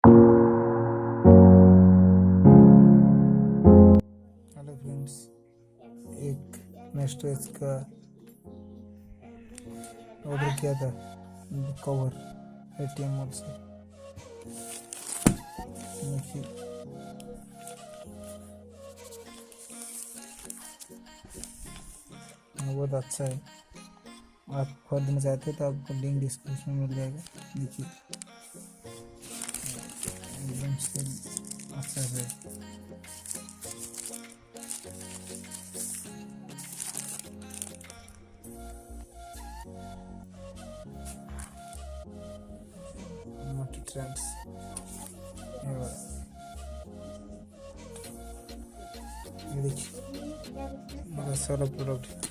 Hello friends, एक नेस्टोज का order किया था कवर पेटीएम मॉल से। देखिए, बहुत अच्छा है। आप खरीदना चाहते हो तो आपको लिंक डिस्क्रिप्शन में मिल जाएगा। देखिए, एकदम से अच्छा से मोटी ट्रेंड्स ये देखिए, मेरा सारा प्रोडक्ट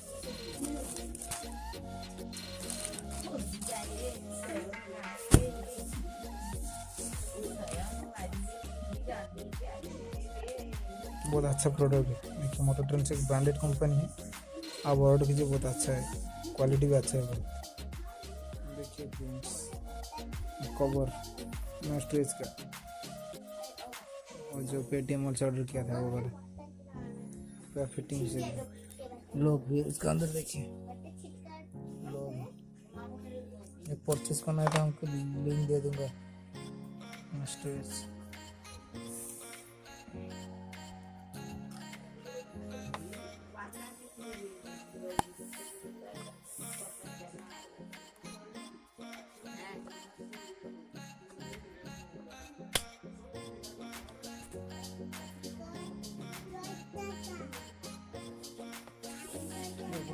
बहुत अच्छा प्रोडक्ट है। देखिए, मोटर ट्रेंड्स एक ब्रांडेड कंपनी है। आप ऑर्डर कीजिए, बहुत अच्छा है, क्वालिटी भी अच्छा है बहुत। देखिए फ्रेंड्स, कवर नेस्टोज का, और जो पेटीएम मॉल से ऑर्डर किया था वो वाला पूरा फिटिंग से। लोग भी इसका अंदर देखिए, लोग ये परचेज करना है तो हमको लिंक दे दूंगा। नेस्टोज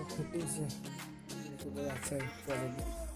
फिटिंग से, बहुत अच्छा है क्वालिटी।